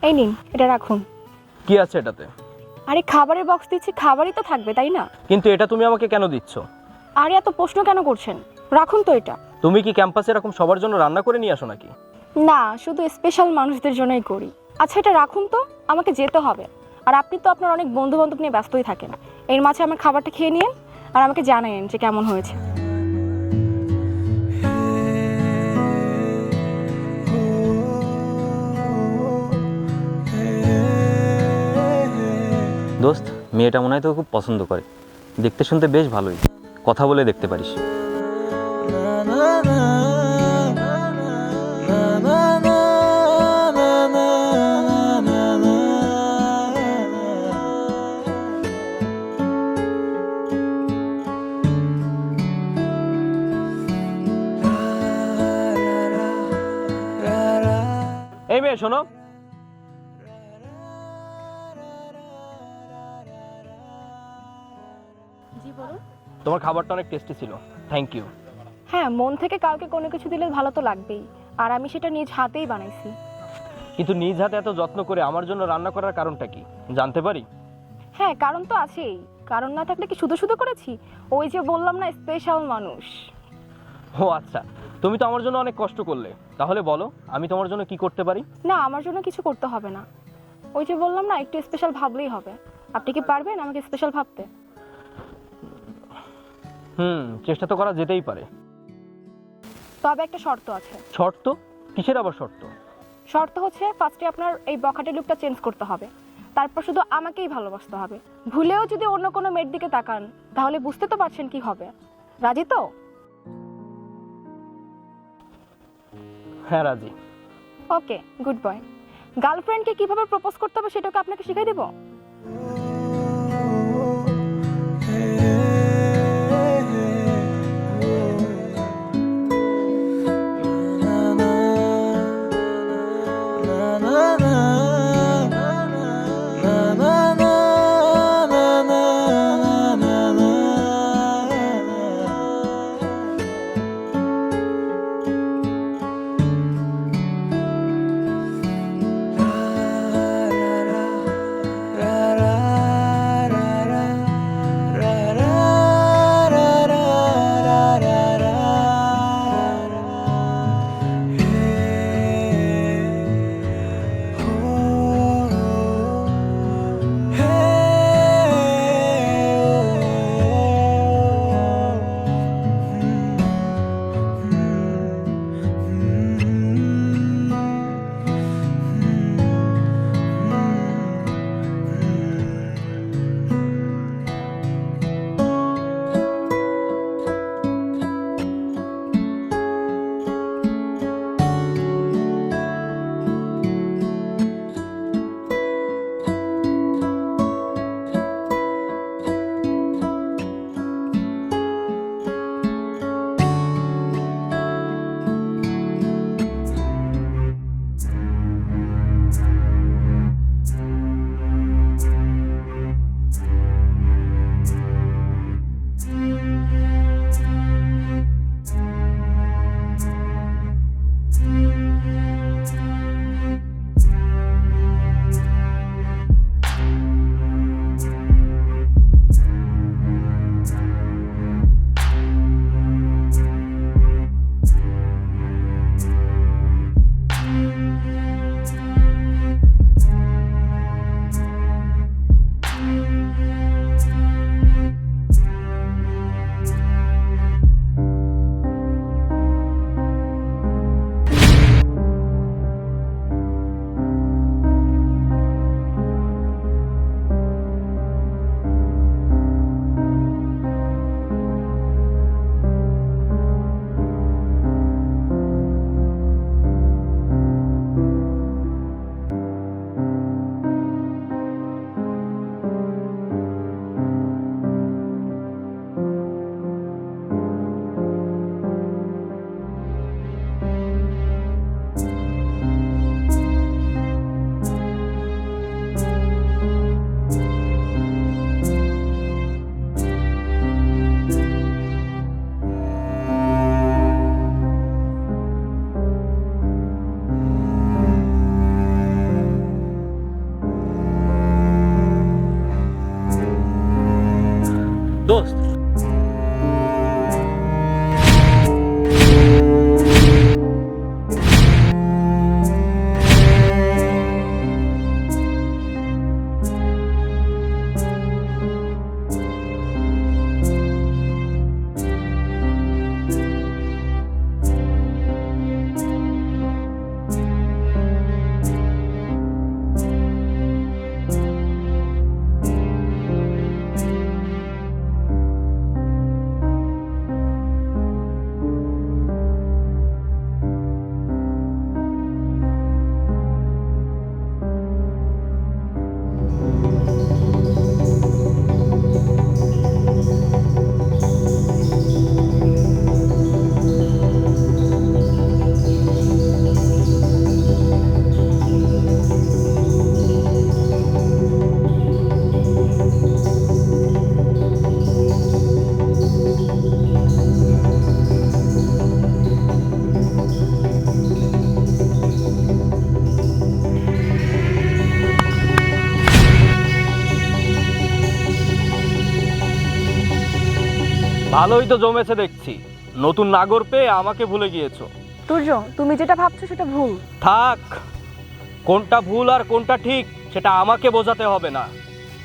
এই নিন, এটা রাখুন। কি আছে এটাতে? আরে খাবারের বক্স দিচ্ছি, খাবারই তো থাকবে তাই না? কিন্তু এটা তুমি আমাকে কেন দিচ্ছ? আরে এত প্রশ্ন কেন করছেন? রাখুন তো এটা। তুমি কি ক্যাম্পাসে এরকম সবার জন্য রান্না করে নিয়ে আসো নাকি? না, শুধু স্পেশাল মানুষদের জন্যই করি। আচ্ছা এটা রাখুন তো, আমাকে যেতে হবে। আর আপনি তো আপনার অনেক বন্ধু বান্ধব নিয়ে ব্যস্তই থাকেন। এর মাঝে আমার খাবারটা খেয়ে নিন আর আমাকে জানাবেন যে কেমন হয়েছে। দোস্ত, মেয়েটা মনে হয় তোকে খুব পছন্দ করে। দেখতে শুনতে বেশ ভালোই, কথা বলে দেখতে পারিস। এই মেয়ে শোনো, জি বলুন। তোমার খাবারটা অনেক টেস্টি ছিল, থ্যাংক ইউ। হ্যাঁ, মন থেকে কাউকে কোনো কিছু দিলে ভালো তো লাগবেই। আর আমি সেটা নিজ হাতেই বানাইছি। কিন্তু নিজ হাতে এত যত্ন করে আমার জন্য রান্না করার কারণটা কি জানতে পারি? হ্যাঁ, কারণ তো আছেই। কারণ না থাকলে কি শুধু শুধু করেছি? ওই যে বললাম না, স্পেশাল মানুষ। ও আচ্ছা, তুমি তো আমার জন্য অনেক কষ্ট করলে, তাহলে বলো আমি তোমার জন্য কি করতে পারি? না, আমার জন্য কিছু করতে হবে না। ওই যে বললাম না, একটু স্পেশাল ভাবলেই হবে। আপনি কি পারবেন আমাকে স্পেশাল ভাবতে? চেষ্টা তো করা যেতেই পারে। তবে একটা শর্ত আছে। শর্ত? কিসের আবার শর্ত? শর্ত হচ্ছে ফার্স্টে আপনার এই বখাটে লুকটা চেঞ্জ করতে হবে। তারপর শুধু আমাকেই ভালোবাসতে হবে। ভুলেও যদি অন্য কোনো মেয়ের দিকে তাকান, তাহলে বুঝতে তো পারছেন কি হবে। রাজি তো? হ্যাঁ রাজি। ওকে, গুড বয়। গার্লফ্রেন্ডকে কিভাবে প্রপোজ করতে হবে সেটাকে আপনাকে শিখিয়ে দেবো। দোস্ত, ভালোই তো জমেছে দেখছি। নতুন নাগর পেয়ে আমাকে ভুলে গিয়েছো। তুর্য, তুমি যেটা ভাবছো সেটা ভুল। থাক, কোনটা ভুল আর কোনটা ঠিক সেটা আমাকে বোঝাতে হবে না।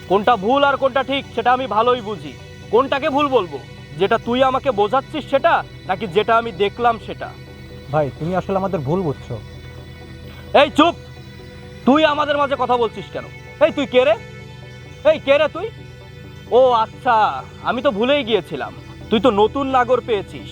কোনটা ভুল আর কোনটা ঠিক সেটা আমি ভালোই বুঝি। কোনটাকে ভুল বলবো, যেটা তুই আমাকে বোঝাচ্ছিস সেটা, নাকি যেটা আমি দেখলাম সেটা? ভাই তুমি আসলে আমাদের ভুল বুঝছো। এই চুপ! তুই আমাদের মাঝে কথা বলছিস কেন? এই তুই কে রে? এই কে রে তুই? ও আচ্ছা, আমি তো ভুলেই গিয়েছিলাম, তুই তো নতুন নাগর পেয়েছিস।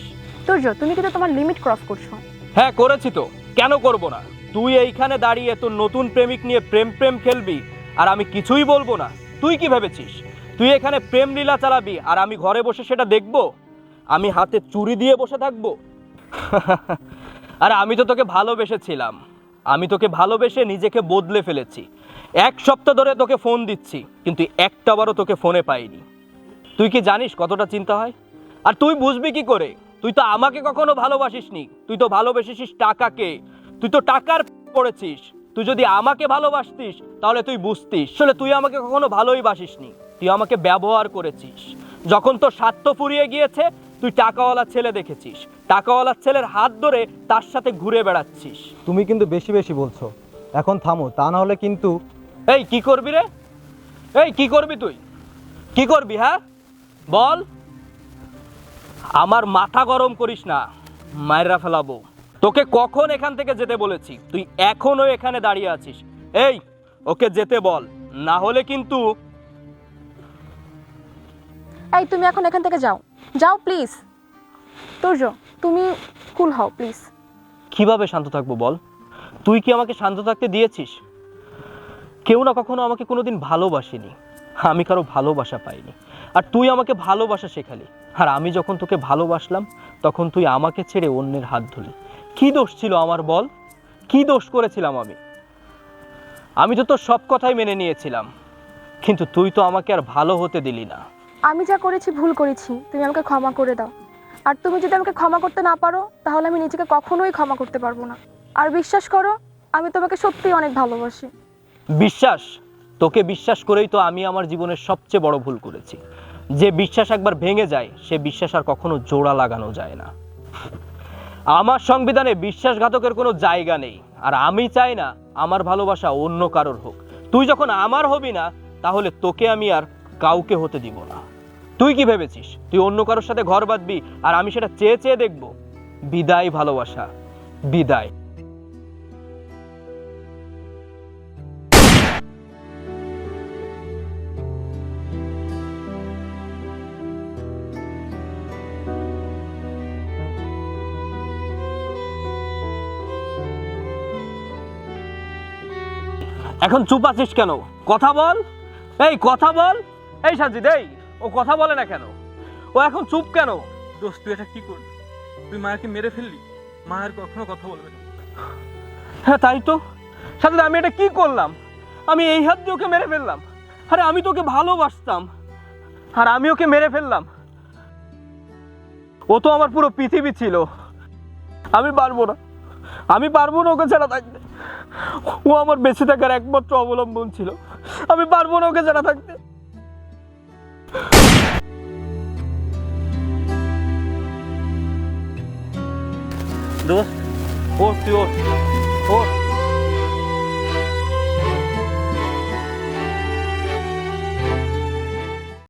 তুর্য, তুমি কিন্তু তোমার লিমিট ক্রস করছো। হ্যাঁ করেছি তো, কেন করব না? তুই এইখানে দাঁড়িয়ে তোর নতুন প্রেমিক নিয়ে প্রেম খেলবি আর আমি কিছুই বলবো না? তুই কি ভেবেছিস তুই এখানে প্রেম লীলা চালাবি আর আমি ঘরে বসে সেটা দেখব? আমি হাতে চুরি দিয়ে বসে থাকবো? আরে আমি তো তোকে ভালোবেসেছিলাম, আমি তোকে ভালোবেসে নিজেকে বদলে ফেলেছি। 1 সপ্তাহ ধরে তোকে ফোন দিচ্ছি, কিন্তু একটাবারও তোকে ফোনে পাইনি। তুই কি জানিস কতটা চিন্তা হয়? আর তুই বুঝবি কি করে? তুই তো আমাকে কখনো ভালোবাসিসনি, তুই তো ভালোবেসেছিস টাকাকে। তুই তো টাকার পড়েছিস। তুই যদি আমাকে ভালোবাসতিস তাহলে তুই বুঝতিস আসলে তুই আমাকে কখনো ভালোই বাসিসনি, তুই আমাকে ব্যবহার করেছিস। যখন তোর স্বার্থ ফুরিয়ে গিয়েছে তুই টাকাওয়ালা ছেলে দেখেছিস, টাকাওয়ালা ছেলের হাত ধরে তার সাথে ঘুরে বেড়াচ্ছিস। তুমি কিন্তু বেশি বেশি বলছো, এখন থামো, তা না হলে কিন্তু। এই কি করবি রে? এই কি করবি তুই? কি করবি? হ্যাঁ বল। আমার মাথা গরম করিস না, মায়েরা ফেলাবো। তোকে কখন এখান থেকে যেতে বলেছি? তুই এখনো এখানে দাঁড়িয়ে আছিস। এই ওকে যেতে বল, না হলে কিন্তু। এই তুমি এখন এখান থেকে যাও, যাও প্লিজ। তুর্য, তুমি কুল হও প্লিজ। কিভাবে শান্ত থাকবো বল? তুই কি আমাকে শান্ত থাকতে দিয়েছিস? কেউ না কখনো আমাকে কোনোদিন ভালোবাসেনি, আমি কারো ভালোবাসা পাইনি। আর তুই আমাকে ভালোবাসা শেখালি, আর আমি যখন তোকে ভালোবাসলাম তখন তুই আমাকে ছেড়ে অন্যের হাত ধরলি। কি দোষ ছিল আমার বল? কি দোষ করেছিলাম আমি? আমি তো তোর সব কথাই মেনে নিয়েছিলাম, কিন্তু তুই তো আমাকে আর ভালো হতে দিলি না। আমি যা করেছি ভুল করেছি, তুমি আমাকে ক্ষমা করে দাও। আর তুমি যদি আমাকে ক্ষমা করতে না পারো তাহলে আমি নিজেকে কখনোই ক্ষমা করতে পারবো না। আর বিশ্বাস করো, আমি তোমাকে সত্যিই অনেক ভালোবাসি। বিশ্বাস? তোকে বিশ্বাস করেই তো আমি আমার জীবনের সবচেয়ে বড় ভুল করেছি। যে বিশ্বাস একবার ভেঙে যায় সে বিশ্বাস আর কখনো জোড়া লাগানো যায় না। আমার সংবিধানে বিশ্বাসঘাতকের কোনো জায়গা নেই, আর আমি চাই না আমার ভালোবাসা অন্য কারোর হোক। তুই যখন আমার হবি না তাহলে তোকে আমি আর কাউকে হতে দিব না। তুই কি ভেবেছিস তুই অন্য কারোর সাথে ঘর বাঁধবি আর আমি সেটা চেয়ে চেয়ে দেখব? বিদায় ভালোবাসা, বিদায়। এখন চুপ আছিস কেন? কথা বল, এই কথা বল। এই সাজিদ, এই ও কথা বলে না কেন? ও এখন চুপ কেন? দোস্ত তুই এটা কি করলি? তুই মায়াকে মেরে ফেললি, মা আর কখনো কথা বলবে না। হ্যাঁ তাই তো সাজিদ, আমি এটা কি করলাম? আমি এই হাত দিয়ে ওকে মেরে ফেললাম। আরে আমি তোকে ভালোবাসতাম আর আমি ওকে মেরে ফেললাম। ও তো আমার পুরো পৃথিবী ছিল। আমি পারবো না, আমি পারবো না ওকে ছাড়া থাকতে। ও আমার বেঁচে থাকার একমাত্র অবলম্বন ছিল। আমি পারবো না ওকে ছাড়া থাকতে। দোস্ত ওঠ তুই ওঠ ওঠ